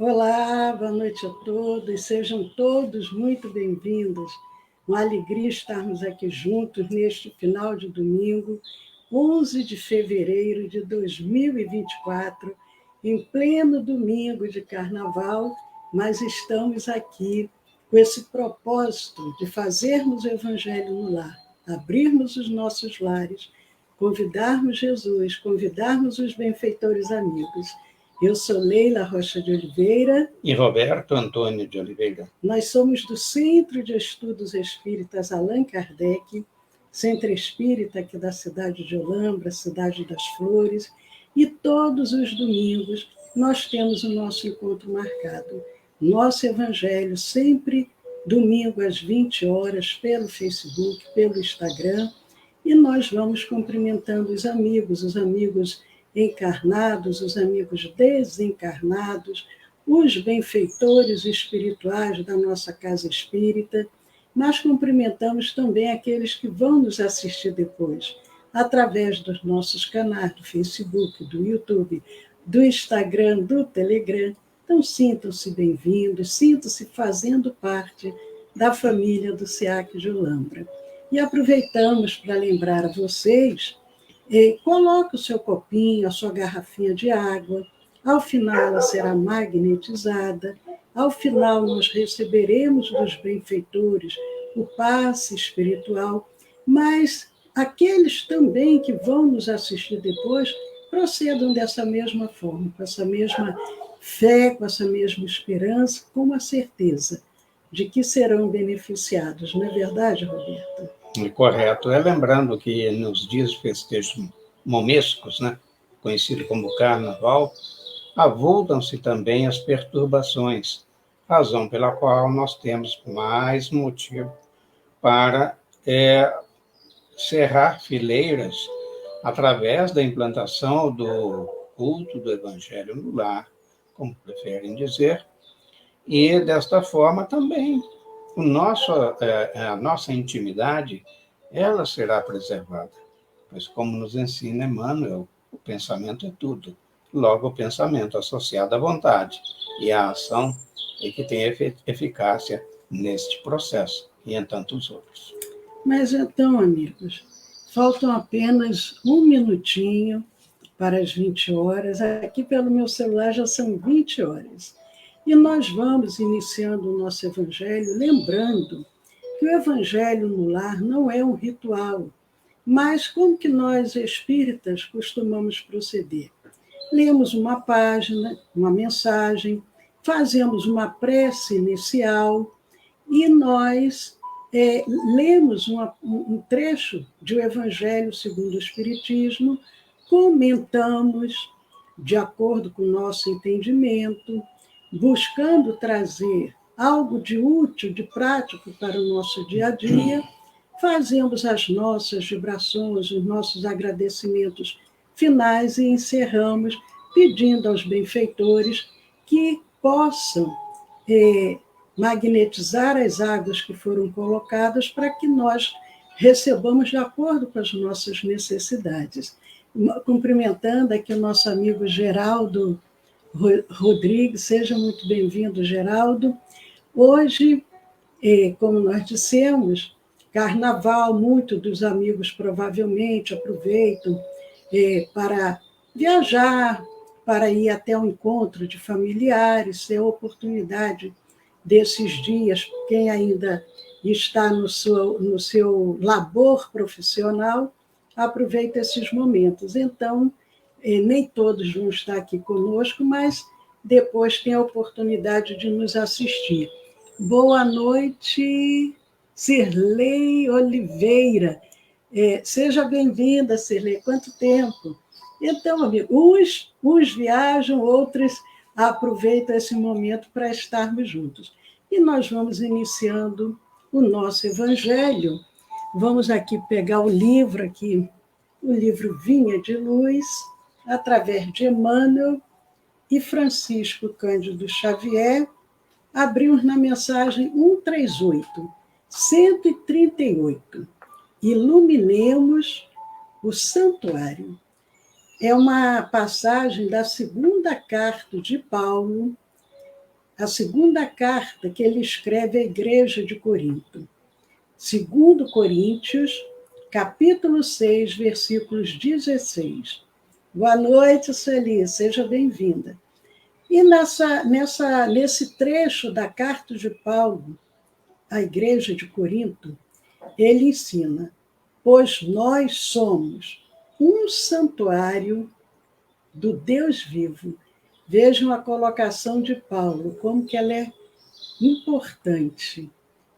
Olá, boa noite a todos, sejam todos muito bem-vindos. Uma alegria estarmos aqui juntos neste final de domingo, 11 de fevereiro de 2024, em pleno domingo de carnaval, mas estamos aqui com esse propósito de fazermos o Evangelho no lar, abrirmos os nossos lares, convidarmos Jesus, convidarmos os benfeitores amigos. Eu sou Leila Rocha de Oliveira. E Roberto Antônio de Oliveira. Nós somos do Centro de Estudos Espíritas Allan Kardec, Centro Espírita aqui da cidade de Olambra, cidade das Flores, e todos os domingos nós temos o nosso encontro marcado. Nosso Evangelho, sempre domingo às 20 horas, pelo Facebook, pelo Instagram, e nós vamos cumprimentando os amigos encarnados, os amigos desencarnados, os benfeitores espirituais da nossa casa espírita, mas cumprimentamos também aqueles que vão nos assistir depois, através dos nossos canais do Facebook, do YouTube, do Instagram, do Telegram. Então, sintam-se bem-vindos, sintam-se fazendo parte da família do SEAC de Olambra. E aproveitamos para lembrar a vocês. Coloque o seu copinho, a sua garrafinha de água. Ao final, ela será magnetizada. Ao final, nós receberemos dos benfeitores o passe espiritual. Mas aqueles também que vão nos assistir depois, procedam dessa mesma forma, com essa mesma fé, com essa mesma esperança, com a certeza de que serão beneficiados. Não é verdade, Roberto? Correto. Lembrando que nos dias de festejos momescos, conhecido como Carnaval, avultam-se também as perturbações, razão pela qual nós temos mais motivo para cerrar fileiras através da implantação do culto do Evangelho no lar, como preferem dizer, e desta forma também a nossa intimidade, ela será preservada. Pois, como nos ensina Emmanuel, o pensamento é tudo. Logo, o pensamento associado à vontade e à ação é que tem eficácia neste processo e em tantos outros. Mas então, amigos, faltam apenas um minutinho para as 20 horas. Aqui pelo meu celular já são 20 horas. E nós vamos iniciando o nosso Evangelho, lembrando que o Evangelho no lar não é um ritual, mas como que nós, espíritas, costumamos proceder? Lemos uma página, uma mensagem, fazemos uma prece inicial e nós lemos um trecho de o Evangelho segundo o Espiritismo, comentamos de acordo com o nosso entendimento, buscando trazer algo de útil, de prático para o nosso dia a dia, fazemos as nossas vibrações, os nossos agradecimentos finais e encerramos pedindo aos benfeitores que possam magnetizar as águas que foram colocadas para que nós recebamos de acordo com as nossas necessidades. Cumprimentando aqui o nosso amigo Geraldo Rodrigues, seja muito bem-vindo, Geraldo. Hoje, como nós dissemos, Carnaval, muitos dos amigos provavelmente aproveitam para viajar, para ir até o encontro de familiares, ter a oportunidade desses dias, quem ainda está no seu labor profissional, aproveita esses momentos. Então, nem todos vão estar aqui conosco, mas depois tem a oportunidade de nos assistir. Boa noite, Cirlei Oliveira. Seja bem-vinda, Cirlei. Quanto tempo? Então, amigo, uns viajam, outros aproveitam esse momento para estarmos juntos. E nós vamos iniciando o nosso Evangelho. Vamos aqui pegar o livro Vinha de Luz, através de Emmanuel e Francisco Cândido Xavier, abrimos na mensagem 138, 138. Iluminemos o santuário. É uma passagem da segunda carta de Paulo a segunda carta que ele escreve à igreja de Corinto. 2 Coríntios, capítulo 6, versículos 16. Boa noite, Sueli, seja bem-vinda. E nesse trecho da carta de Paulo à igreja de Corinto, ele ensina: pois nós somos um santuário do Deus vivo. Vejam a colocação de Paulo, como que ela é importante.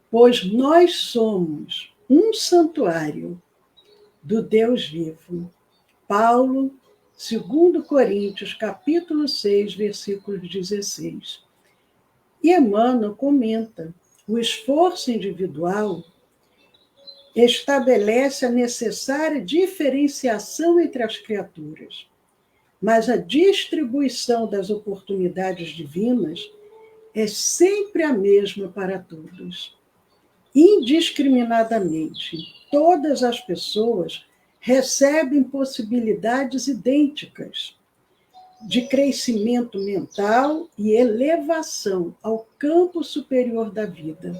Pois nós somos um santuário do Deus vivo. Paulo, 2 Coríntios, capítulo 6, versículo 16. E Emmanuel comenta: o esforço individual estabelece a necessária diferenciação entre as criaturas, mas a distribuição das oportunidades divinas é sempre a mesma para todos. Indiscriminadamente, todas as pessoas recebem possibilidades idênticas de crescimento mental e elevação ao campo superior da vida.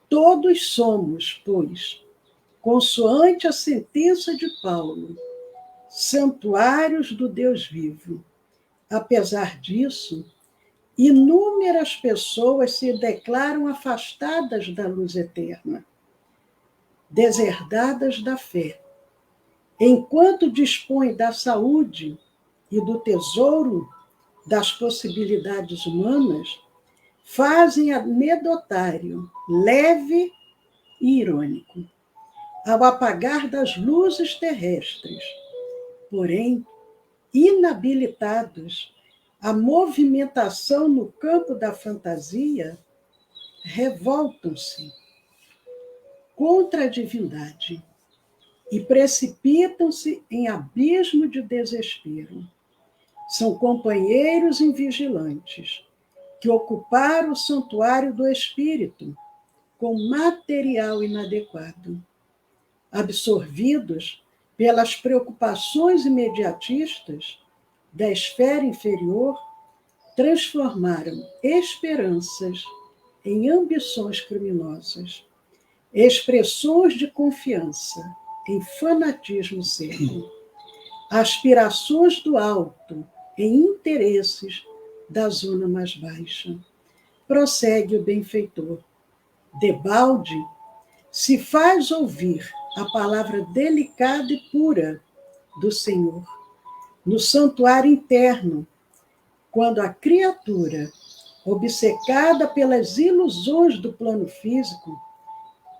Todos somos, pois, consoante a sentença de Paulo, santuários do Deus vivo. Apesar disso, inúmeras pessoas se declaram afastadas da luz eterna, deserdadas da fé. Enquanto dispõem da saúde e do tesouro das possibilidades humanas, fazem anedotário, leve e irônico, ao apagar das luzes terrestres. Porém, inabilitados à movimentação no campo da fantasia, revoltam-se contra a divindade e precipitam-se em abismo de desespero. São companheiros invigilantes que ocuparam o santuário do espírito com material inadequado, absorvidos pelas preocupações imediatistas da esfera inferior, transformaram esperanças em ambições criminosas, expressões de confiança em fanatismo seco, aspirações do alto em interesses da zona mais baixa. Prossegue o benfeitor. Debalde se faz ouvir a palavra delicada e pura do Senhor no santuário interno, quando a criatura, obcecada pelas ilusões do plano físico,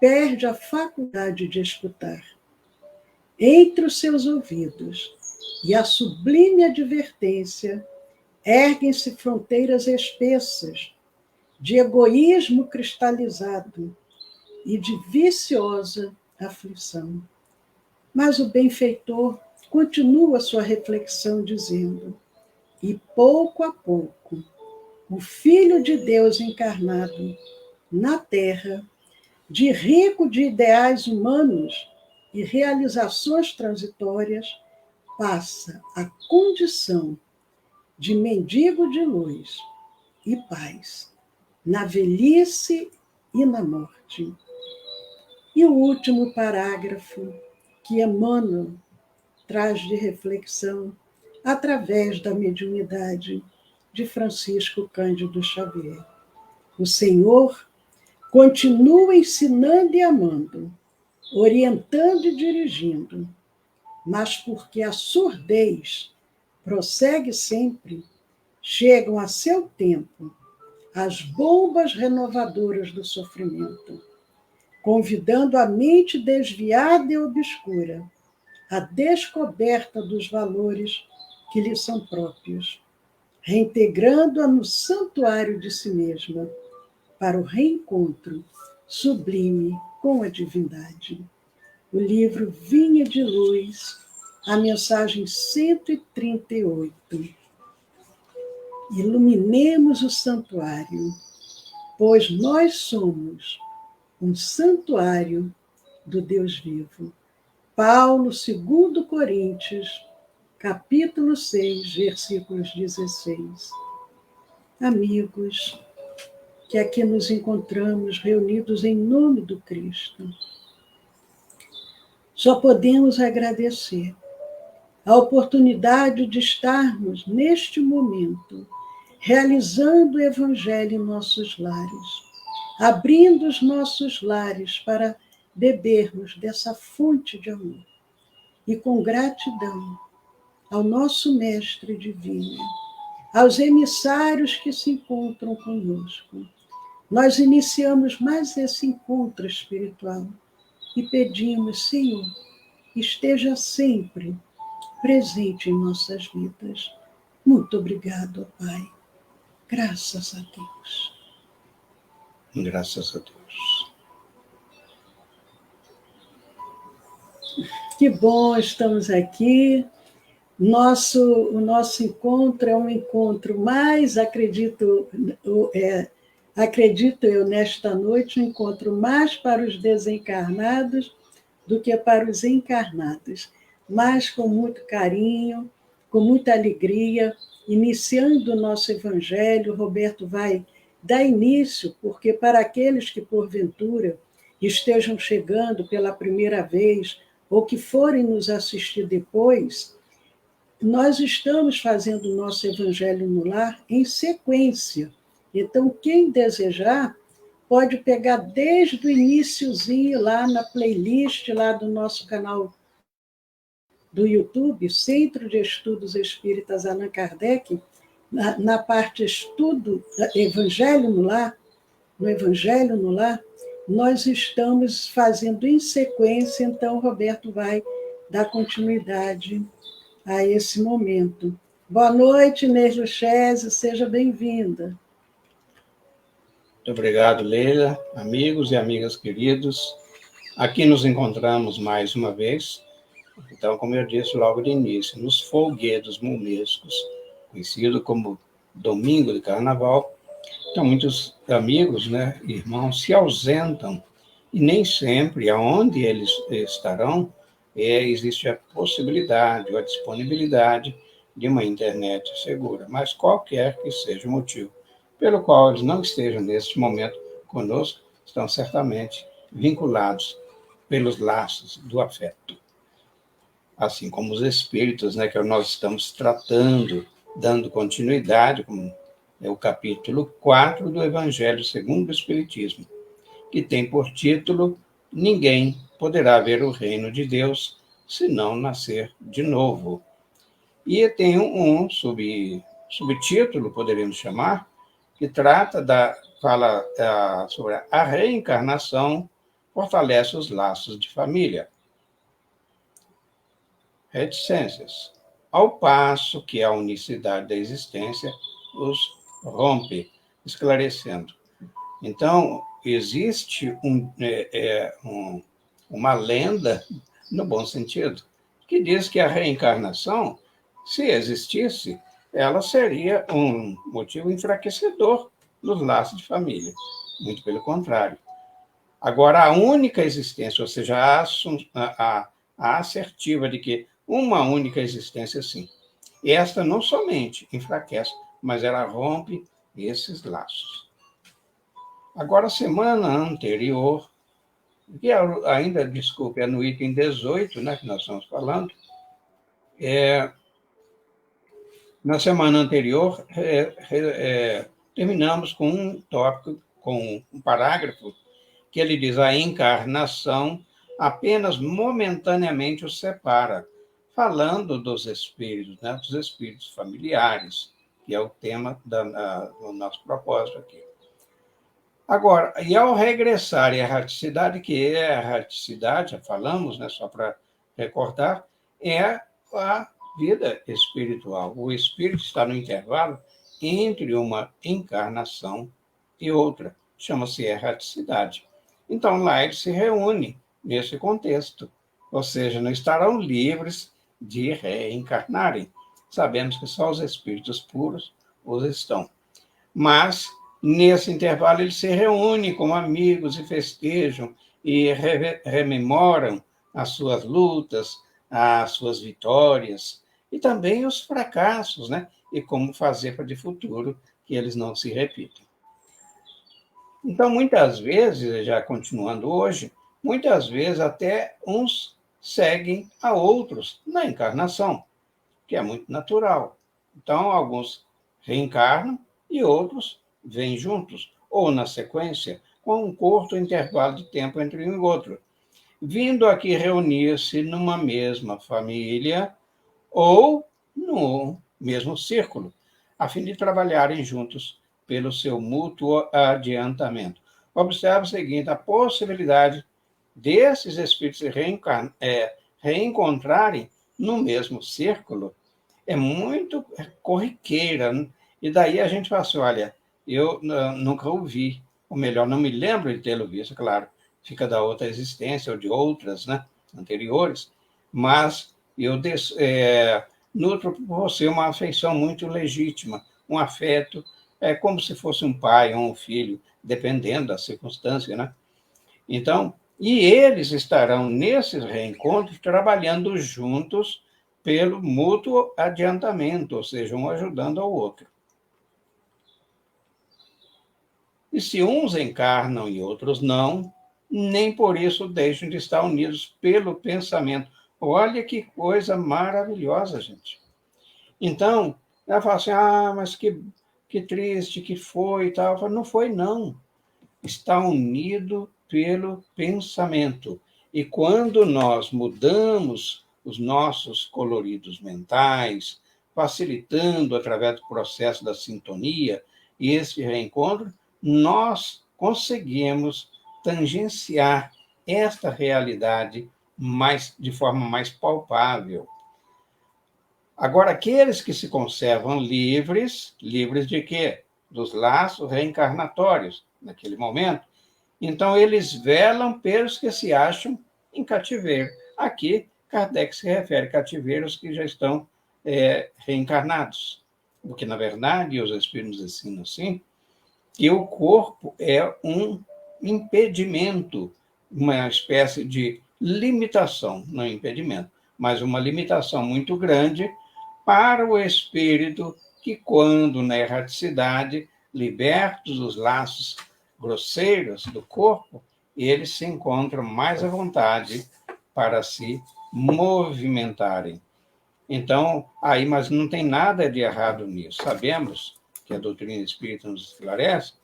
perde a faculdade de escutar. Entre os seus ouvidos e a sublime advertência erguem-se fronteiras espessas de egoísmo cristalizado e de viciosa aflição. Mas o benfeitor continua sua reflexão dizendo: e pouco a pouco, o Filho de Deus encarnado na Terra, de rico de ideais humanos e realizações transitórias, passa a condição de mendigo de luz e paz, na velhice e na morte. E o último parágrafo que Emmanuel traz de reflexão através da mediunidade de Francisco Cândido Xavier. O Senhor continua ensinando e amando, orientando e dirigindo, mas porque a surdez prossegue sempre, chegam a seu tempo as bombas renovadoras do sofrimento, convidando a mente desviada e obscura à descoberta dos valores que lhe são próprios, reintegrando-a no santuário de si mesma, para o reencontro sublime com a divindade. O livro Vinha de Luz, a mensagem 138. Iluminemos o santuário, pois nós somos um santuário do Deus vivo. Paulo, 2 Coríntios, capítulo 6, versículos 16. Amigos, que aqui nos encontramos reunidos em nome do Cristo. Só podemos agradecer a oportunidade de estarmos, neste momento, realizando o Evangelho em nossos lares, abrindo os nossos lares para bebermos dessa fonte de amor. E com gratidão ao nosso Mestre Divino, aos emissários que se encontram conosco, nós iniciamos mais esse encontro espiritual e pedimos, Senhor, esteja sempre presente em nossas vidas. Muito obrigado, Pai. Graças a Deus. Graças a Deus. Que bom, estamos aqui. O nosso encontro é um encontro mais, acredito eu, nesta noite, um encontro mais para os desencarnados do que para os encarnados, mas com muito carinho, com muita alegria, iniciando o nosso Evangelho. Roberto vai dar início, porque para aqueles que, porventura, estejam chegando pela primeira vez ou que forem nos assistir depois, nós estamos fazendo o nosso Evangelho no Lar em sequência. Então, quem desejar, pode pegar desde o iniciozinho lá na playlist lá do nosso canal do YouTube, Centro de Estudos Espíritas Allan Kardec, na parte Estudo Evangelho no Lar, no Evangelho no Lar, nós estamos fazendo em sequência, então o Roberto vai dar continuidade a esse momento. Boa noite, Inês Luchese, seja bem-vinda. Muito obrigado, Leila, amigos e amigas queridos. Aqui nos encontramos mais uma vez. Então, como eu disse logo de início, nos folguedos momescos, conhecido como Domingo de Carnaval, então muitos amigos, né, irmãos, se ausentam e nem sempre, aonde eles estarão, existe a possibilidade ou a disponibilidade de uma internet segura, mas qualquer que seja o motivo pelo qual eles não estejam neste momento conosco, estão certamente vinculados pelos laços do afeto. Assim como os espíritos, né, que nós estamos tratando, dando continuidade, como é o capítulo 4 do Evangelho segundo o Espiritismo, que tem por título Ninguém poderá ver o reino de Deus se não nascer de novo. E tem um subtítulo, poderíamos chamar, que fala sobre a reencarnação fortalece os laços de família. Reticências. Ao passo que a unicidade da existência os rompe, esclarecendo. Então, existe uma lenda, no bom sentido, que diz que a reencarnação, se existisse, ela seria um motivo enfraquecedor dos laços de família. Muito pelo contrário. Agora, a única existência, ou seja, a assertiva de que uma única existência, sim, esta não somente enfraquece, mas ela rompe esses laços. Agora, semana anterior, que ainda, desculpe, é no item 18, né, que nós estamos falando, na semana anterior, terminamos com um tópico, com um parágrafo, que ele diz: a encarnação apenas momentaneamente os separa, falando dos espíritos, né, dos espíritos familiares, que é o tema do nosso propósito aqui. Agora, e ao regressar à erraticidade, que é a erraticidade, já falamos, né, só para recordar, é a vida espiritual. O espírito está no intervalo entre uma encarnação e outra. Chama-se erraticidade. Então, lá ele se reúne nesse contexto. Ou seja, não estarão livres de reencarnarem. Sabemos que só os espíritos puros os estão. Mas, nesse intervalo, eles se reúnem como amigos e festejam e rememoram as suas lutas, as suas vitórias e também os fracassos, né? E como fazer para de futuro que eles não se repitam. Então, muitas vezes, já continuando hoje, muitas vezes até uns seguem a outros na encarnação, que é muito natural. Então, alguns reencarnam e outros vêm juntos, ou na sequência, com um curto intervalo de tempo entre um e outro, vindo aqui reunir-se numa mesma família ou no mesmo círculo, a fim de trabalharem juntos pelo seu mútuo adiantamento. Observe o seguinte: a possibilidade desses espíritos se reencontrarem no mesmo círculo é muito corriqueira. E daí a gente fala assim: olha, eu nunca ouvi, ou melhor, não me lembro de tê-lo visto, claro, fica da outra existência ou de outras, né, anteriores, mas eu nutro por você uma afeição muito legítima, um afeto, como se fosse um pai ou um filho, dependendo da circunstância, né? Então, e eles estarão nesses reencontros trabalhando juntos pelo mútuo adiantamento, ou seja, um ajudando ao outro. E se uns encarnam e outros não, nem por isso deixam de estar unidos pelo pensamento. Olha que coisa maravilhosa, gente. Então, ela fala assim: mas que triste que foi e tal. Eu falo, não foi, não. Está unido pelo pensamento. E quando nós mudamos os nossos coloridos mentais, facilitando através do processo da sintonia e esse reencontro, nós conseguimos tangenciar esta realidade de forma mais palpável. Agora, aqueles que se conservam livres, livres de quê? Dos laços reencarnatórios, naquele momento, então eles velam pelos que se acham em cativeiro. Aqui, Kardec se refere a cativeiros que já estão reencarnados. Porque, na verdade, os Espíritos ensinam assim, que o corpo é um impedimento, uma espécie de limitação, não impedimento, mas uma limitação muito grande para o espírito que, quando na erraticidade, libertos dos laços grosseiros do corpo, eles se encontram mais à vontade para se movimentarem. Então, mas não tem nada de errado nisso. Sabemos que a doutrina espírita nos esclarece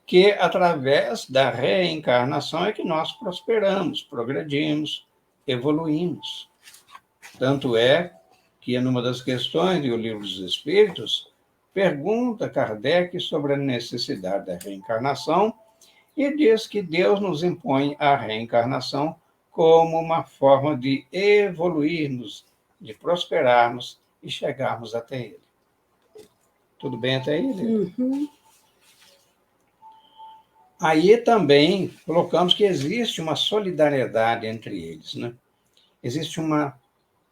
que através da reencarnação é que nós prosperamos, progredimos, evoluímos. Tanto é que, numa das questões do Livro dos Espíritos, pergunta Kardec sobre a necessidade da reencarnação e diz que Deus nos impõe a reencarnação como uma forma de evoluirmos, de prosperarmos e chegarmos até Ele. Tudo bem até aí, Lívia? Uhum. Aí também colocamos que existe uma solidariedade entre eles, né? Existe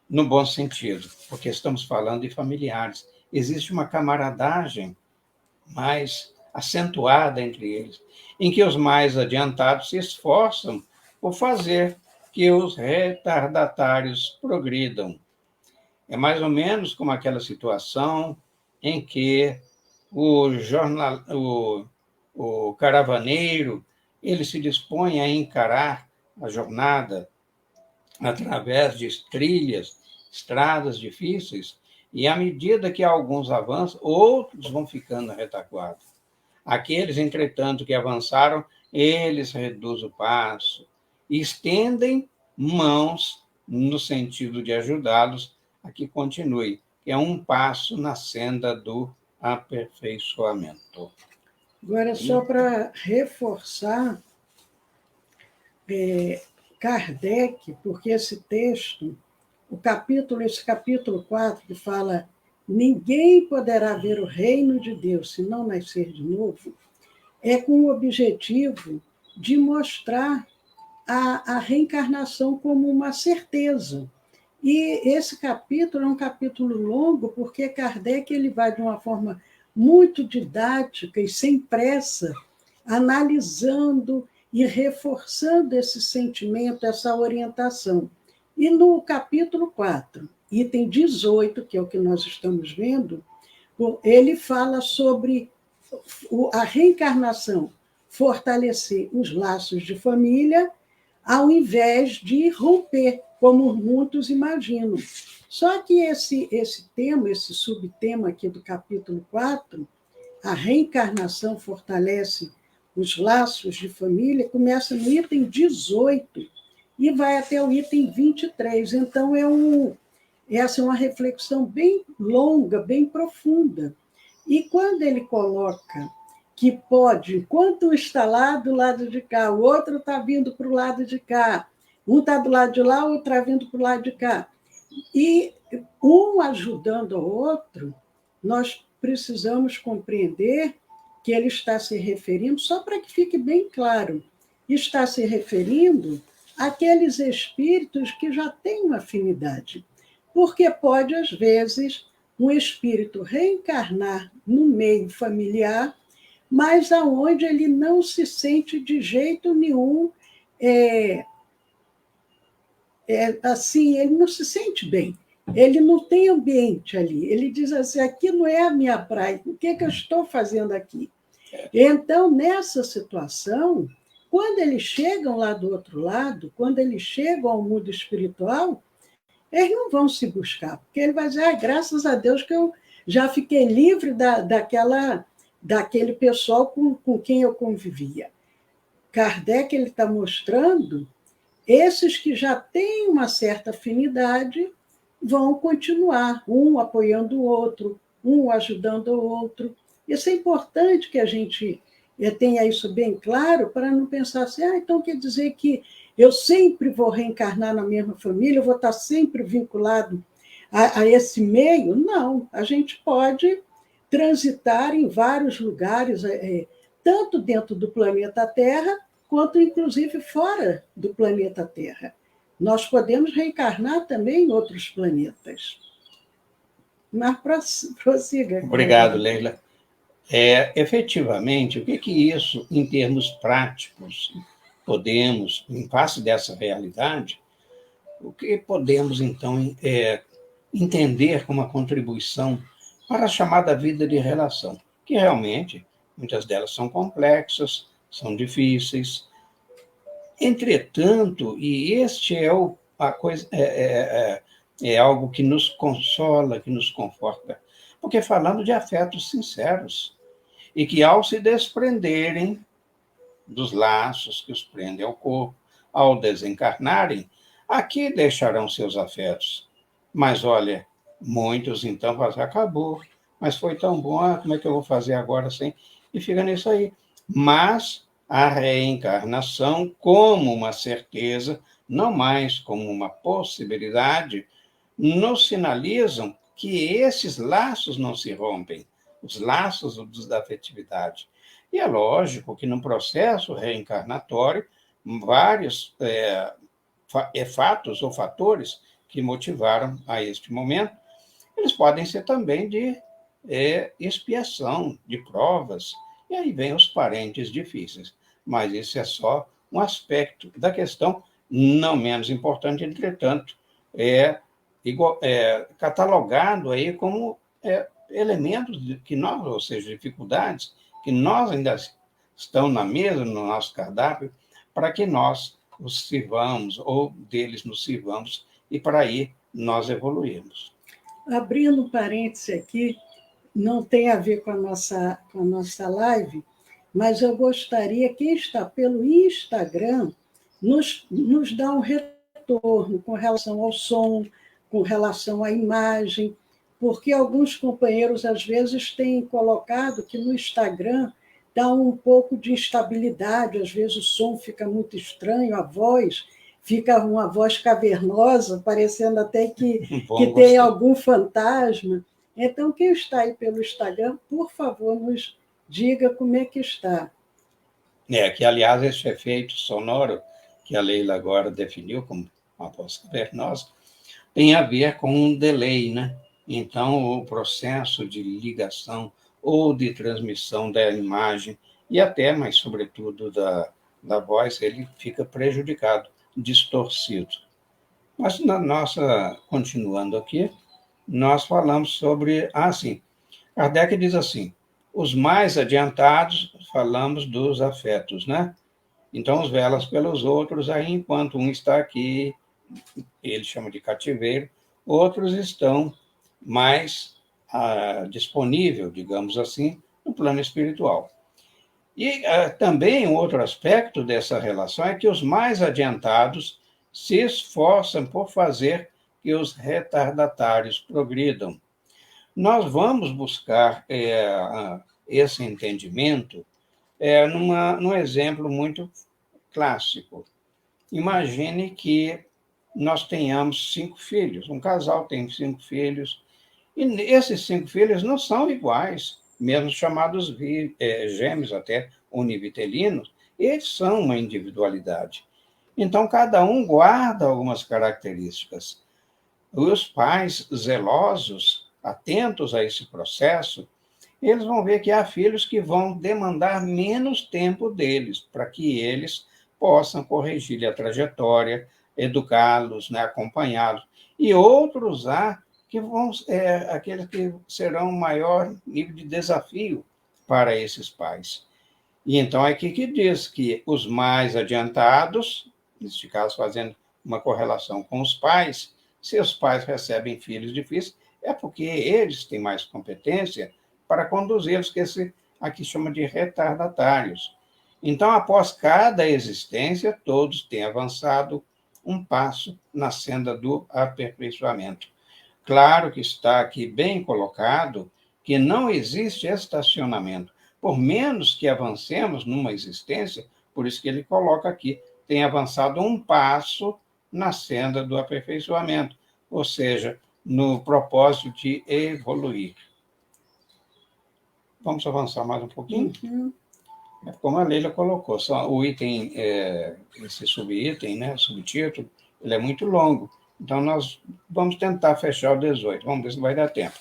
no bom sentido, porque estamos falando de familiares, existe uma camaradagem mais acentuada entre eles, em que os mais adiantados se esforçam por fazer que os retardatários progridam. É mais ou menos como aquela situação em que o caravaneiro ele se dispõe a encarar a jornada através de trilhas, estradas difíceis, e à medida que alguns avançam, outros vão ficando na retaguarda. Aqueles, entretanto, que avançaram, eles reduzem o passo e estendem mãos no sentido de ajudá-los a que continue, que é um passo na senda do aperfeiçoamento. Agora, só para reforçar, Kardec, porque esse texto, esse capítulo 4, que fala ninguém poderá ver o reino de Deus se não nascer de novo, é com o objetivo de mostrar a reencarnação como uma certeza. E esse capítulo é um capítulo longo, porque Kardec ele vai de uma forma muito didática e sem pressa, analisando e reforçando esse sentimento, essa orientação. E no capítulo 4, item 18, que é o que nós estamos vendo, ele fala sobre a reencarnação fortalecer os laços de família, ao invés de romper, como muitos imaginam. Só que esse tema, esse subtema aqui do capítulo 4, a reencarnação fortalece os laços de família, começa no item 18 e vai até o item 23. Então, essa é uma reflexão bem longa, bem profunda. E quando ele coloca que pode, enquanto um está lá do lado de cá, o outro está vindo para o lado de cá, um está do lado de lá, o outro está vindo para o lado de cá, e um ajudando o outro, nós precisamos compreender que ele está se referindo, só para que fique bem claro, está se referindo àqueles espíritos que já têm uma afinidade. Porque pode, às vezes, um espírito reencarnar no meio familiar, mas aonde ele não se sente de jeito nenhum, assim, ele não se sente bem. Ele não tem ambiente ali. Ele diz assim, aqui não é a minha praia, o que eu estou fazendo aqui? Então, nessa situação, quando eles chegam lá do outro lado, quando eles chegam ao mundo espiritual, eles não vão se buscar, porque ele vai dizer, graças a Deus que eu já fiquei livre daquele pessoal com quem eu convivia. Kardec está mostrando, esses que já têm uma certa afinidade vão continuar, um apoiando o outro, um ajudando o outro. Isso é importante que a gente tenha isso bem claro, para não pensar assim, então quer dizer que eu sempre vou reencarnar na mesma família, eu vou estar sempre vinculado a esse meio. Não, a gente pode transitar em vários lugares, tanto dentro do planeta Terra, quanto, inclusive, fora do planeta Terra. Nós podemos reencarnar também em outros planetas. Mas prossiga. Obrigado, Leila. Efetivamente, o que isso, em termos práticos, podemos, em face dessa realidade, o que podemos, então, entender como uma contribuição para a chamada vida de relação, que realmente, muitas delas são complexas, são difíceis. Entretanto, e este é algo que nos consola, que nos conforta, porque falando de afetos sinceros, e que ao se desprenderem dos laços que os prendem ao corpo, ao desencarnarem, aqui deixarão seus afetos. Mas, olha, muitos então falam assim, acabou, mas foi tão bom, como é que eu vou fazer agora sem? E fica nisso aí. Mas a reencarnação, como uma certeza, não mais como uma possibilidade, nos sinalizam que esses laços não se rompem, os laços da afetividade. E é lógico que no processo reencarnatório, vários fatos ou fatores que motivaram a este momento, eles podem ser também de expiação, de provas, e aí vem os parentes difíceis. Mas isso é só um aspecto da questão, não menos importante, entretanto, catalogado aí como elementos que nós, ou seja, dificuldades, que nós ainda estão na mesa, no nosso cardápio, para que nós os sirvamos, ou deles nos sirvamos, e para aí nós evoluirmos. Abrindo um parêntese aqui, não tem a ver com a nossa live, mas eu gostaria, quem está pelo Instagram, nos dá um retorno com relação ao som, com relação à imagem, porque alguns companheiros, às vezes, têm colocado que no Instagram dá um pouco de instabilidade, às vezes o som fica muito estranho, a voz fica uma voz cavernosa, parecendo até que tem algum fantasma. Então, quem está aí pelo Instagram, por favor, nos diga como é que está. Que, aliás, esse efeito sonoro que a Leila agora definiu como uma voz cavernosa, tem a ver com um delay, né? Então, o processo de ligação ou de transmissão da imagem, e até, mas sobretudo, da voz, ele fica prejudicado, distorcido. Mas, continuando aqui, nós falamos sobre... Kardec diz assim, Os mais adiantados, falamos dos afetos, né? Então, os velas pelos outros, aí enquanto um está aqui, ele chama de cativeiro, outros estão mais disponível, digamos assim, no plano espiritual. E também um outro aspecto dessa relação é que os mais adiantados se esforçam por fazer que os retardatários progridam. Nós vamos buscar esse entendimento num exemplo muito clássico. Imagine que nós tenhamos 5 filhos, um casal tem 5 filhos, e esses 5 filhos não são iguais, mesmo chamados gêmeos, até univitelinos, eles são uma individualidade. Então, cada um guarda algumas características. Os pais zelosos, atentos a esse processo, eles vão ver que há filhos que vão demandar menos tempo deles, para que eles possam corrigir a trajetória, educá-los, né, acompanhá-los. E outros há que vão aqueles que serão maior nível de desafio para esses pais. E então é aqui que diz que os mais adiantados, neste caso fazendo uma correlação com os pais, se os pais recebem filhos difíceis, é porque eles têm mais competência para conduzi-los, que esse aqui chama de retardatários. Então, após cada existência, todos têm avançado um passo na senda do aperfeiçoamento. Claro que está aqui bem colocado que não existe estacionamento. Por menos que avancemos numa existência, por isso que ele coloca aqui, tem avançado um passo na senda do aperfeiçoamento, ou seja, no propósito de evoluir. Vamos avançar mais um pouquinho? Uhum. Como a Leila colocou, só o item, esse subitem, né, subtítulo, ele é muito longo. Então, nós vamos tentar fechar o 18. Vamos ver se vai dar tempo.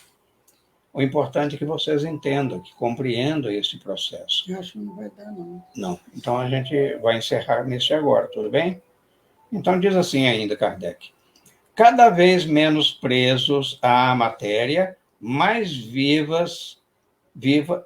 O importante é que vocês entendam, que compreendam esse processo. Eu acho que não vai dar, não. Não. Então, a gente vai encerrar nesse agora, tudo bem? Então, diz assim ainda, Kardec. Cada vez menos presos à matéria, mais viva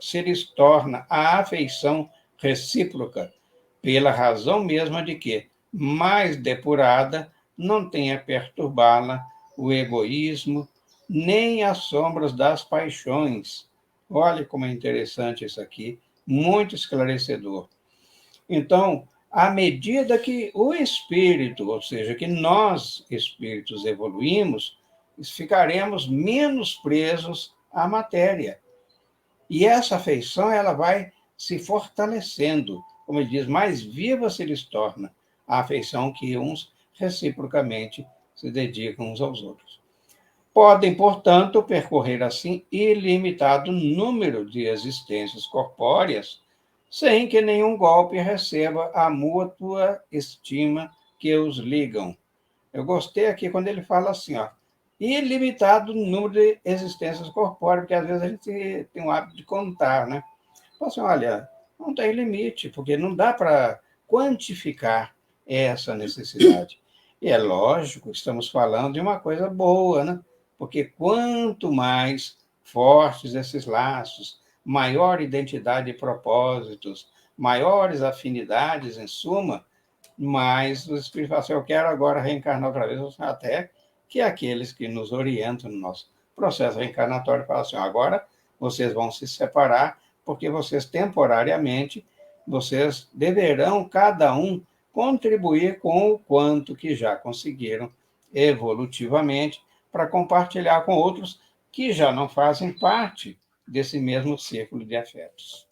se lhes torna a afeição recíproca, pela razão mesma de que, mais depurada, não tem a perturbá-la o egoísmo, nem as sombras das paixões. Olha como é interessante isso aqui, muito esclarecedor. Então, à medida que o espírito, ou seja, que nós, espíritos, evoluímos, ficaremos menos presos à matéria. E essa afeição ela vai se fortalecendo, como ele diz, mais viva se lhes torna a afeição que uns reciprocamente se dedicam uns aos outros. Podem, portanto, percorrer assim ilimitado número de existências corpóreas, sem que nenhum golpe receba a mútua estima que os ligam. Eu gostei aqui quando ele fala assim, ó, ilimitado número de existências corpóreas, porque às vezes a gente tem o hábito de contar, né? Fala assim, olha, não tem limite, porque não dá para quantificar essa necessidade. E é lógico, estamos falando de uma coisa boa, né? Porque quanto mais fortes esses laços, maior identidade e propósitos, maiores afinidades, em suma, mais os espíritos falam assim, eu quero agora reencarnar outra vez, até que aqueles que nos orientam no nosso processo reencarnatório falam assim, agora vocês vão se separar, porque vocês temporariamente, vocês deverão, cada um, contribuir com o quanto que já conseguiram evolutivamente para compartilhar com outros que já não fazem parte desse mesmo círculo de afetos.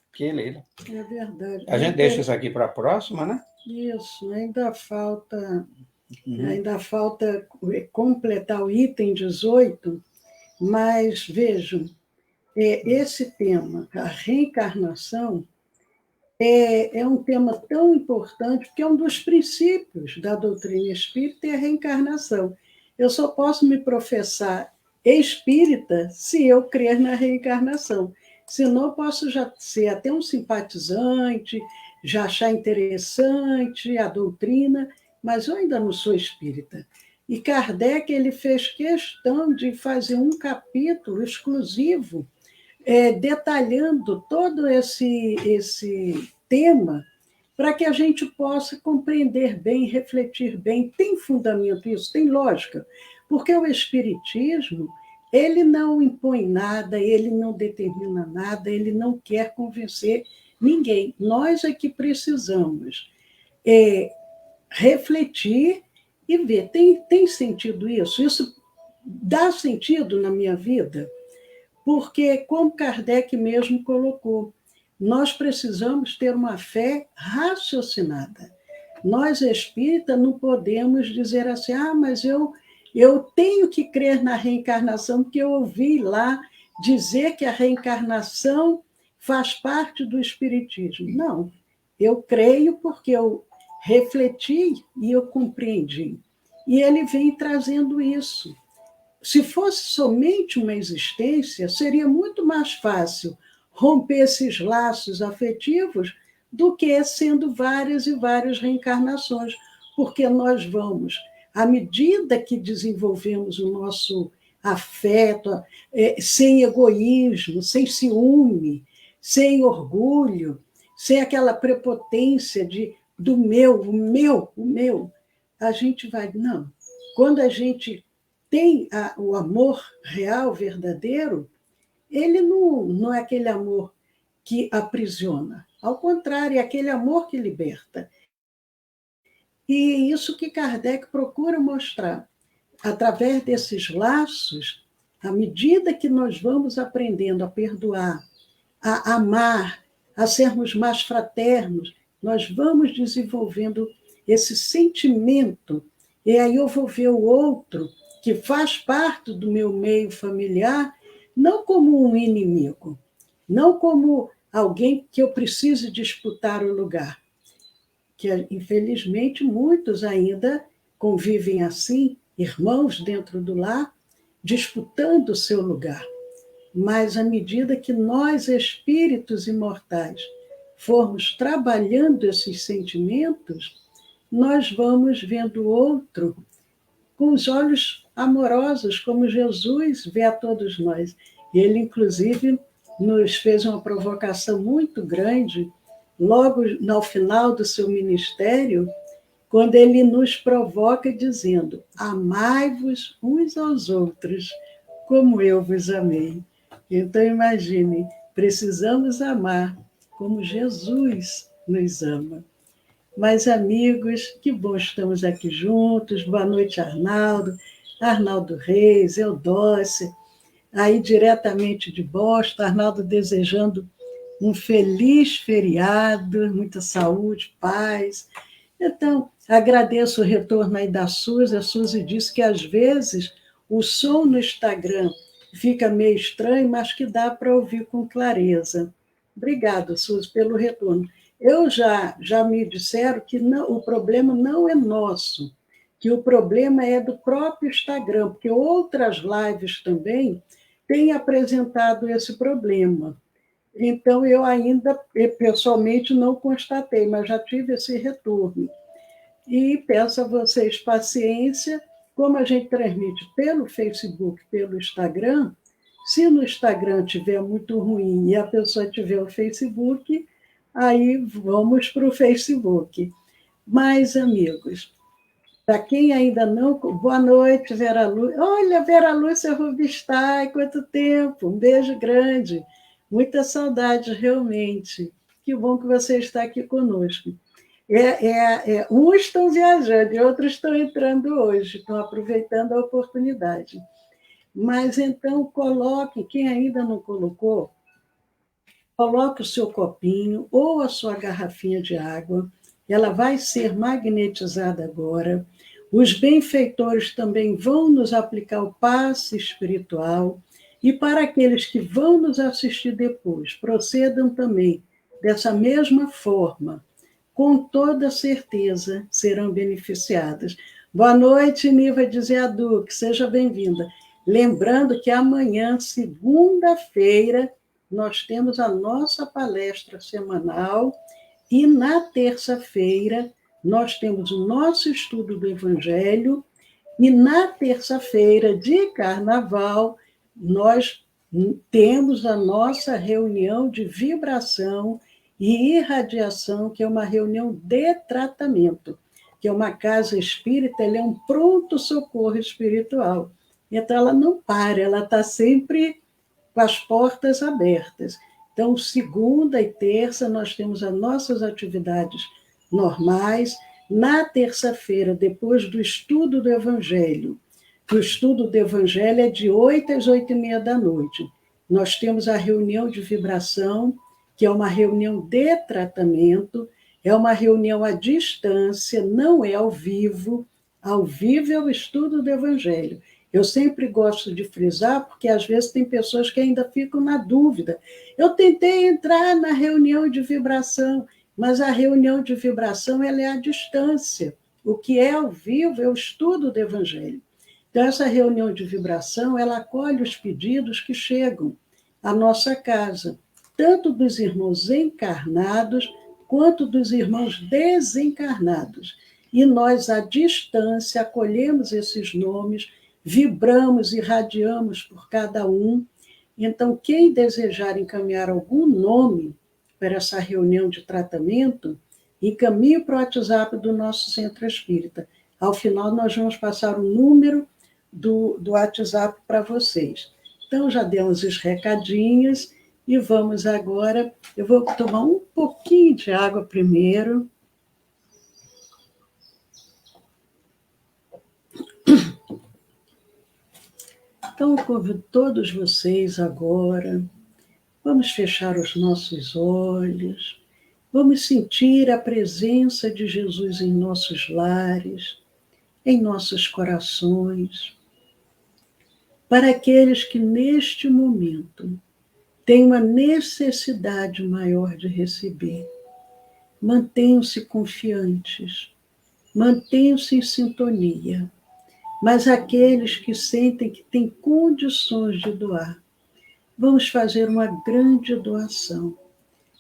Ok, Leila? É verdade. A gente deixa isso aqui para a próxima, né? Isso, ainda falta completar o item 18, mas vejam, esse tema, a reencarnação, é um tema tão importante, porque é um dos princípios da doutrina espírita é a reencarnação. Eu só posso me professar espírita se eu crer na reencarnação. Senão, eu posso já ser até um simpatizante, já achar interessante a doutrina, mas eu ainda não sou espírita. E Kardec ele fez questão de fazer um capítulo exclusivo detalhando todo esse tema para que a gente possa compreender bem, refletir bem. Tem fundamento isso? Tem lógica. Porque o Espiritismo, ele não impõe nada, ele não determina nada, ele não quer convencer ninguém. Nós é que precisamos refletir e ver, tem sentido isso? Isso dá sentido na minha vida? Porque, como Kardec mesmo colocou, nós precisamos ter uma fé raciocinada. Nós, espíritas, não podemos dizer assim, mas eu tenho que crer na reencarnação, porque eu ouvi lá dizer que a reencarnação faz parte do espiritismo. Não, eu creio porque eu refleti e eu compreendi. E ele vem trazendo isso. Se fosse somente uma existência, seria muito mais fácil romper esses laços afetivos do que sendo várias e várias reencarnações, porque nós vamos, à medida que desenvolvemos o nosso afeto, sem egoísmo, sem ciúme, sem orgulho, sem aquela prepotência do meu, o meu, a gente vai, não. Quando a gente tem o amor real, verdadeiro, ele não é aquele amor que aprisiona. Ao contrário, é aquele amor que liberta. E isso que Kardec procura mostrar. Através desses laços, à medida que nós vamos aprendendo a perdoar, a amar, a sermos mais fraternos, nós vamos desenvolvendo esse sentimento. E aí eu vou ver o outro, que faz parte do meu meio familiar, não como um inimigo, não como alguém que eu precise disputar o lugar, que infelizmente muitos ainda convivem assim, irmãos dentro do lar, disputando o seu lugar. Mas à medida que nós, espíritos imortais, formos trabalhando esses sentimentos, nós vamos vendo o outro com os olhos amorosos, como Jesus vê a todos nós. Ele, inclusive, nos fez uma provocação muito grande, logo no final do seu ministério, quando ele nos provoca dizendo: amai-vos uns aos outros, como eu vos amei. Então, imagine, precisamos amar como Jesus nos ama. Mas, amigos, que bom estamos aqui juntos. Boa noite, Arnaldo Reis, Eudócia, aí diretamente de Boston. Arnaldo desejando um feliz feriado, muita saúde, paz. Então, agradeço o retorno aí da Suzy. A Suzy disse que, às vezes, o som no Instagram fica meio estranho, mas que dá para ouvir com clareza. Obrigada, Suzy, pelo retorno. Já me disseram que não, o problema não é nosso, que o problema é do próprio Instagram, porque outras lives também têm apresentado esse problema. Então, eu ainda, pessoalmente, não constatei, mas já tive esse retorno. E peço a vocês paciência, como a gente transmite pelo Facebook, pelo Instagram, se no Instagram estiver muito ruim e a pessoa tiver o Facebook, aí vamos para o Facebook. Mas, amigos, para quem ainda não... Boa noite, Vera Lúcia. Olha, Vera Lúcia Rubinstein, quanto tempo! Um beijo grande. Muita saudade, realmente. Que bom que você está aqui conosco. Uns estão viajando e outros estão entrando hoje, estão aproveitando a oportunidade. Mas, então, coloque, quem ainda não colocou, coloque o seu copinho ou a sua garrafinha de água, ela vai ser magnetizada agora. Os benfeitores também vão nos aplicar o passe espiritual, e para aqueles que vão nos assistir depois, procedam também dessa mesma forma, com toda certeza serão beneficiadas. Boa noite, Niva de Zeaduc, seja bem-vinda. Lembrando que amanhã, segunda-feira, nós temos a nossa palestra semanal e na terça-feira nós temos o nosso estudo do Evangelho e na terça-feira de Carnaval nós temos a nossa reunião de vibração e irradiação, que é uma reunião de tratamento, que é uma casa espírita, ela é um pronto-socorro espiritual. Então, ela não para, ela está sempre com as portas abertas. Então, segunda e terça, nós temos as nossas atividades normais. Na terça-feira, depois do estudo do Evangelho, o estudo do Evangelho é de 8 às 8h30 da noite. Nós temos a reunião de vibração, que é uma reunião de tratamento, é uma reunião à distância, não é ao vivo. Ao vivo é o estudo do Evangelho. Eu sempre gosto de frisar, porque às vezes tem pessoas que ainda ficam na dúvida. Eu tentei entrar na reunião de vibração, mas a reunião de vibração ela é à distância. O que é ao vivo é o estudo do Evangelho. Então, essa reunião de vibração, ela acolhe os pedidos que chegam à nossa casa, tanto dos irmãos encarnados, quanto dos irmãos desencarnados. E nós, à distância, acolhemos esses nomes, vibramos, irradiamos por cada um. Então, quem desejar encaminhar algum nome para essa reunião de tratamento, encaminhe para o WhatsApp do nosso Centro Espírita. Ao final, nós vamos passar o número do WhatsApp para vocês. Então, já demos os recadinhos e vamos agora. Eu vou tomar um pouquinho de água primeiro. Então, eu convido todos vocês agora. Vamos fechar os nossos olhos. Vamos sentir a presença de Jesus em nossos lares, em nossos corações. Para aqueles que neste momento têm uma necessidade maior de receber, mantenham-se confiantes, mantenham-se em sintonia. Mas aqueles que sentem que têm condições de doar, vamos fazer uma grande doação.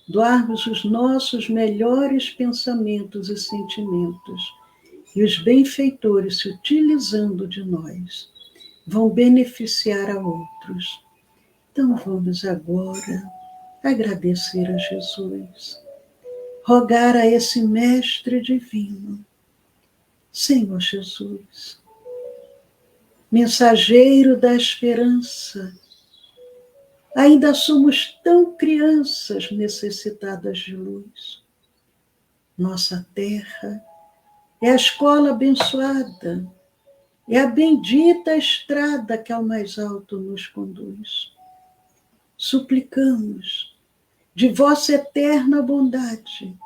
Doarmos os nossos melhores pensamentos e sentimentos. E os benfeitores, se utilizando de nós, vão beneficiar a outros. Então vamos agora agradecer a Jesus. Rogar a esse Mestre Divino. Senhor Jesus, mensageiro da esperança, ainda somos tão crianças necessitadas de luz. Nossa terra é a escola abençoada, é a bendita estrada que ao mais alto nos conduz. Suplicamos de vossa eterna bondade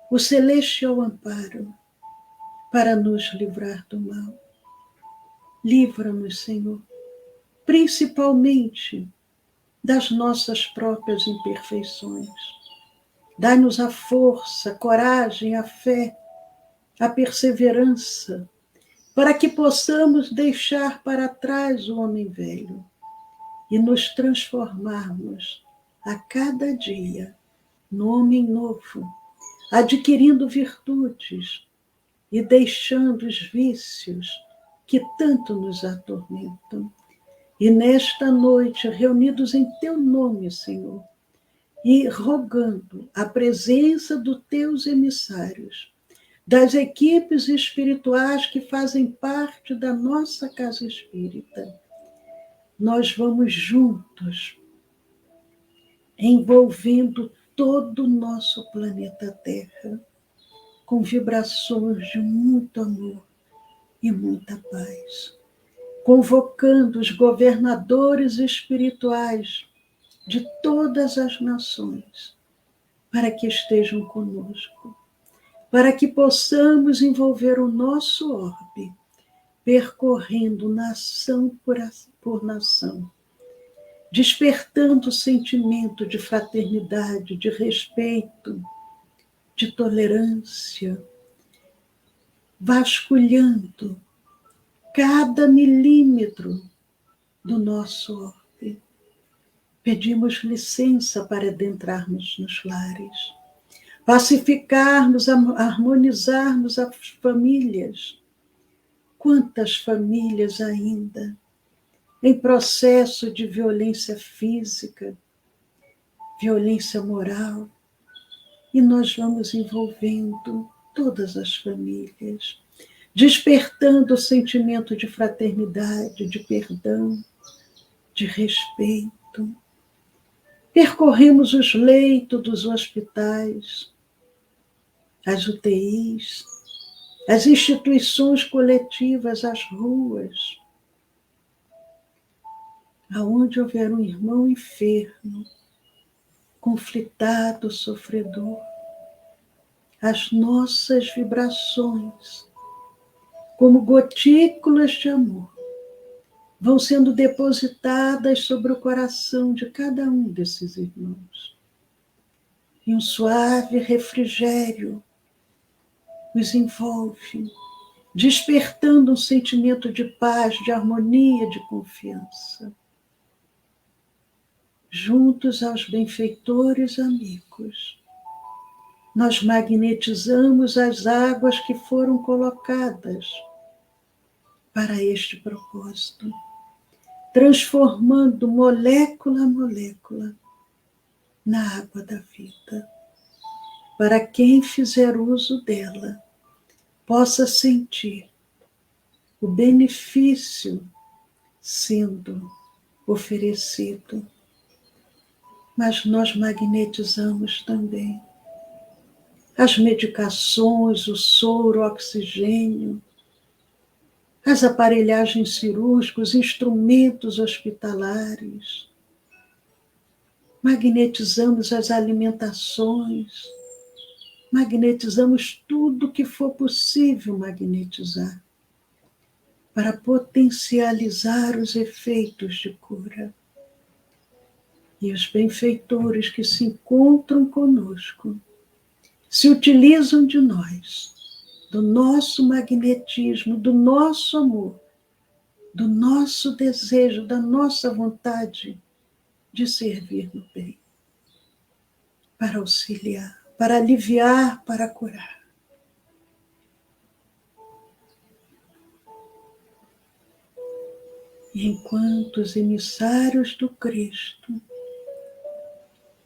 o celestial amparo para nos livrar do mal. Livra-nos, Senhor, principalmente das nossas próprias imperfeições. Dá-nos a força, a coragem, a fé, a perseverança, para que possamos deixar para trás o homem velho e nos transformarmos a cada dia no homem novo, adquirindo virtudes e deixando os vícios que tanto nos atormentam. E nesta noite, reunidos em teu nome, Senhor, e rogando a presença dos teus emissários, das equipes espirituais que fazem parte da nossa casa espírita, nós vamos juntos, envolvendo todo o nosso planeta Terra, com vibrações de muito amor e muita paz, convocando os governadores espirituais de todas as nações para que estejam conosco, para que possamos envolver o nosso orbe, percorrendo nação por nação, despertando o sentimento de fraternidade, de respeito, de tolerância, vasculhando cada milímetro do nosso orbe. Pedimos licença para adentrarmos nos lares, pacificarmos, harmonizarmos as famílias. Quantas famílias ainda em processo de violência física, violência moral, e nós vamos envolvendo todas as famílias, despertando o sentimento de fraternidade, de perdão, de respeito. Percorremos os leitos dos hospitais, as UTIs, as instituições coletivas, as ruas. Aonde houver um irmão enfermo, conflitado, sofredor, as nossas vibrações, como gotículas de amor, vão sendo depositadas sobre o coração de cada um desses irmãos. E um suave refrigério os envolve, despertando um sentimento de paz, de harmonia, de confiança. Juntos aos benfeitores amigos, nós magnetizamos as águas que foram colocadas para este propósito, transformando molécula a molécula na água da vida, para quem fizer uso dela possa sentir o benefício sendo oferecido. Mas nós magnetizamos também as medicações, o soro, o oxigênio, as aparelhagens cirúrgicas, os instrumentos hospitalares. Magnetizamos as alimentações, magnetizamos tudo que for possível magnetizar para potencializar os efeitos de cura. E os benfeitores que se encontram conosco se utilizam de nós, do nosso magnetismo, do nosso amor, do nosso desejo, da nossa vontade de servir no bem, para auxiliar, para aliviar, para curar. E enquanto os emissários do Cristo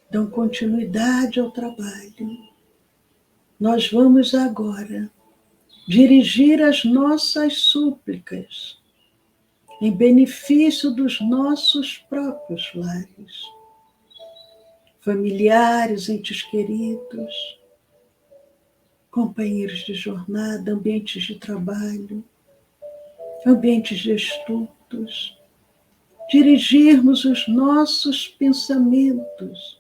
dão continuidade ao trabalho, nós vamos agora dirigir as nossas súplicas em benefício dos nossos próprios lares, familiares, entes queridos, companheiros de jornada, ambientes de trabalho, ambientes de estudos, dirigirmos os nossos pensamentos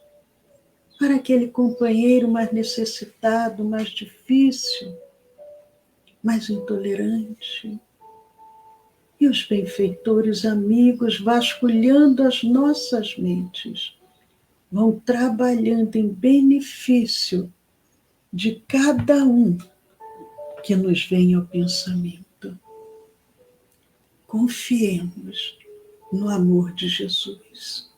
para aquele companheiro mais necessitado, mais difícil, mais intolerante. E os benfeitores amigos, vasculhando as nossas mentes, vão trabalhando em benefício de cada um que nos vem ao pensamento. Confiemos no amor de Jesus.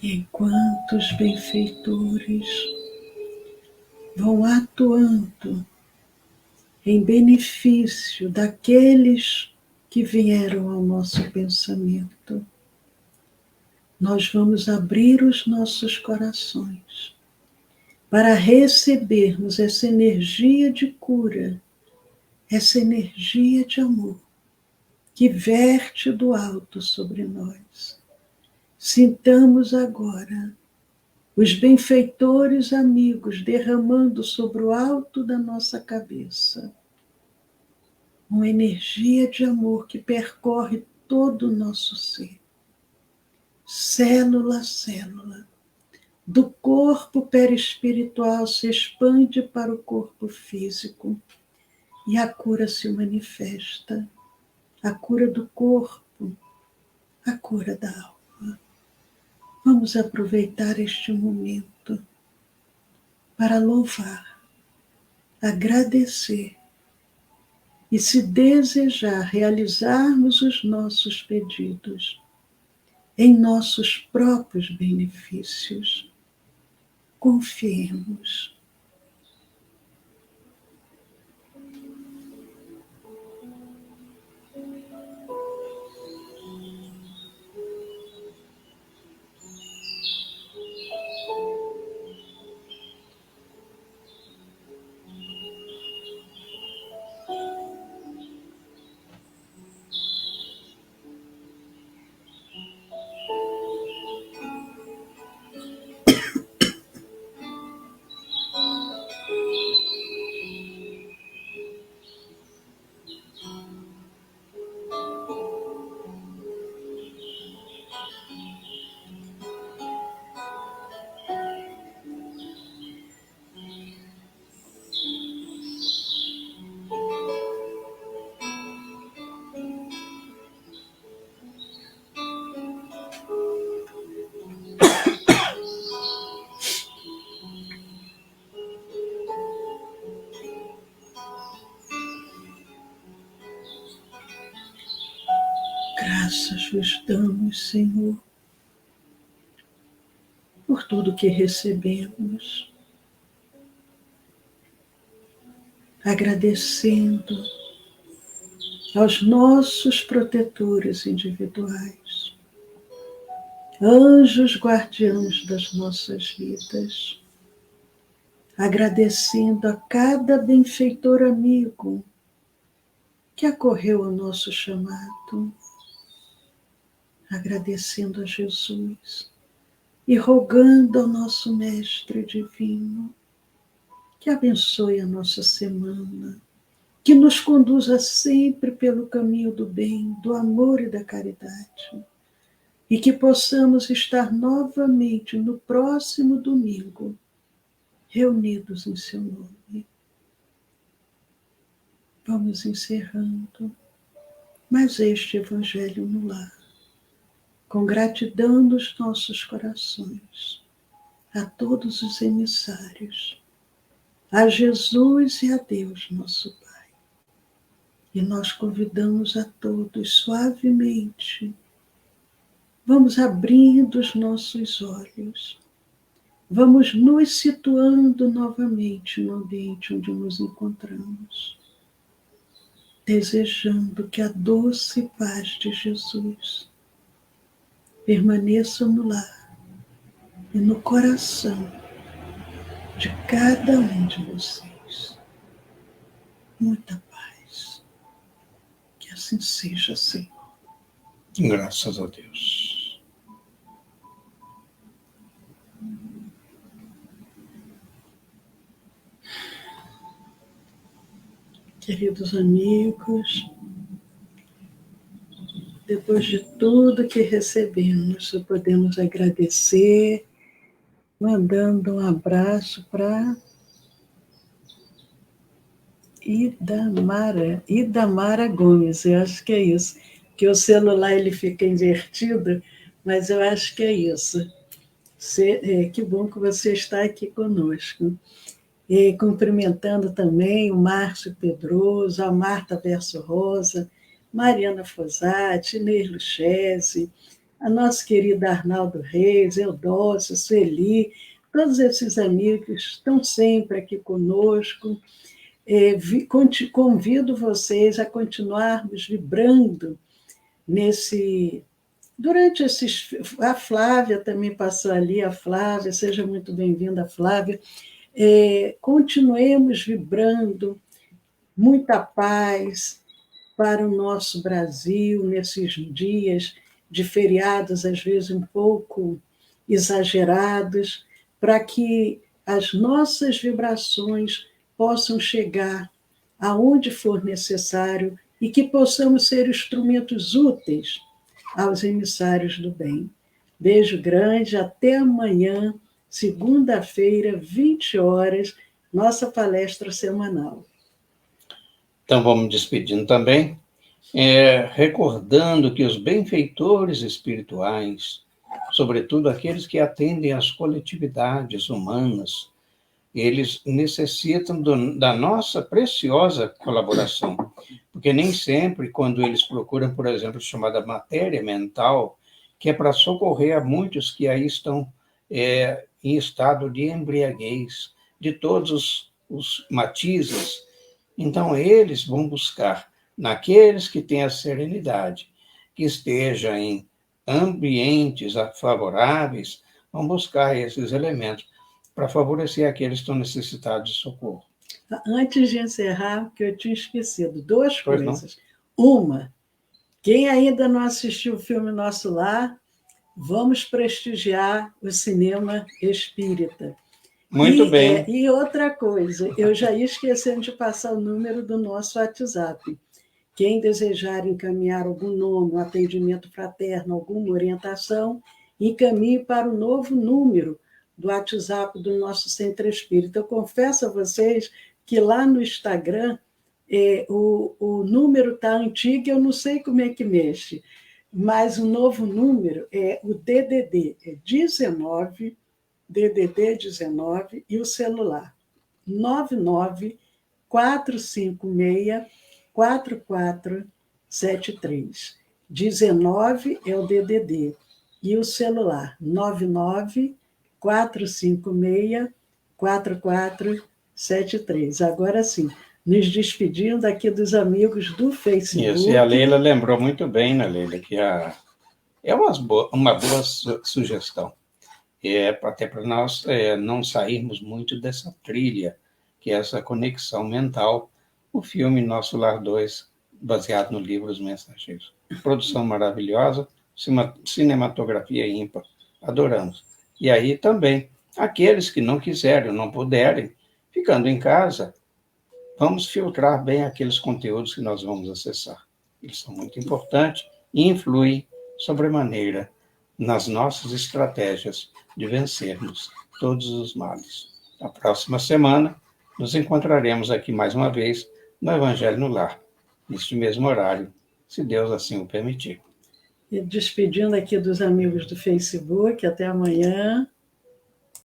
Enquanto os benfeitores vão atuando em benefício daqueles que vieram ao nosso pensamento, nós vamos abrir os nossos corações para recebermos essa energia de cura, essa energia de amor, que verte do alto sobre nós. Sintamos agora os benfeitores amigos derramando sobre o alto da nossa cabeça uma energia de amor que percorre todo o nosso ser, célula a célula. Do corpo perispiritual se expande para o corpo físico e a cura se manifesta. A cura do corpo, a cura da alma. Vamos aproveitar este momento para louvar, agradecer e, se desejar, realizarmos os nossos pedidos em nossos próprios benefícios. Confiemos. Graças vos damos, Senhor, por tudo que recebemos, agradecendo aos nossos protetores individuais, anjos guardiãos das nossas vidas, agradecendo a cada benfeitor amigo que acorreu ao nosso chamado, agradecendo a Jesus e rogando ao nosso Mestre Divino que abençoe a nossa semana, que nos conduza sempre pelo caminho do bem, do amor e da caridade, e que possamos estar novamente no próximo domingo, reunidos em seu nome. Vamos encerrando mais este Evangelho no Lar, com gratidão nos nossos corações, a todos os emissários, a Jesus e a Deus, nosso Pai. E nós convidamos a todos suavemente, vamos abrindo os nossos olhos, vamos nos situando novamente no ambiente onde nos encontramos, desejando que a doce paz de Jesus permaneça no lar e no coração de cada um de vocês. Muita paz. Que assim seja, Senhor. Graças a Deus. Queridos amigos, depois de tudo que recebemos, só podemos agradecer, mandando um abraço para Idamara Gomes, eu acho que é isso, que o celular ele fica invertido, mas eu acho que é isso. Que bom que você está aqui conosco. E cumprimentando também o Márcio Pedroso, a Marta Verso Rosa, Mariana Fosati, Inês Luchese, a nossa querida Arnaldo Reis, Eudócio, Sueli, todos esses amigos estão sempre aqui conosco. Convido vocês a continuarmos vibrando durante esses... A Flávia também passou ali, a Flávia, seja muito bem-vinda, Flávia. Continuemos vibrando, muita paz, para o nosso Brasil nesses dias de feriados, às vezes um pouco exagerados, para que as nossas vibrações possam chegar aonde for necessário e que possamos ser instrumentos úteis aos emissários do bem. Beijo grande, até amanhã, segunda-feira, 20 horas, nossa palestra semanal. Então, vamos despedindo também, recordando que os benfeitores espirituais, sobretudo aqueles que atendem às coletividades humanas, eles necessitam da nossa preciosa colaboração, porque nem sempre, quando eles procuram, por exemplo, chamada matéria mental, que é para socorrer a muitos que aí estão em estado de embriaguez, de todos os matizes. Então, eles vão buscar naqueles que têm a serenidade, que esteja em ambientes favoráveis, vão buscar esses elementos para favorecer aqueles que estão necessitados de socorro. Antes de encerrar, que eu tinha esquecido, duas Pois coisas. Não. Uma, quem ainda não assistiu o filme Nosso Lar, vamos prestigiar o cinema espírita. Muito bem. E outra coisa, eu já ia esquecendo de passar o número do nosso WhatsApp. Quem desejar encaminhar algum nome, um atendimento fraterno, alguma orientação, encaminhe para o novo número do WhatsApp do nosso Centro Espírita. Eu confesso a vocês que lá no Instagram o número está antigo, eu não sei como é que mexe, mas o novo número é o DDD, é 19, DDD 19, e o celular 99 456 4473. 19 é o DDD e o celular 99 456 4473. Agora sim, nos despedindo aqui dos amigos do Facebook. Isso, e a Leila lembrou muito bem, né, Leila, que é uma boa sugestão. Até para nós não sairmos muito dessa trilha, que é essa conexão mental. O filme Nosso Lar 2, baseado no livro Os Mensageiros. Produção maravilhosa, cinematografia ímpar. Adoramos. E aí também, aqueles que não quiserem, não puderem, ficando em casa, vamos filtrar bem aqueles conteúdos que nós vamos acessar. Eles são muito importantes e influem sobremaneira nas nossas estratégias de vencermos todos os males. Na próxima semana, nos encontraremos aqui mais uma vez no Evangelho no Lar, neste mesmo horário, se Deus assim o permitir. E despedindo aqui dos amigos do Facebook, até amanhã.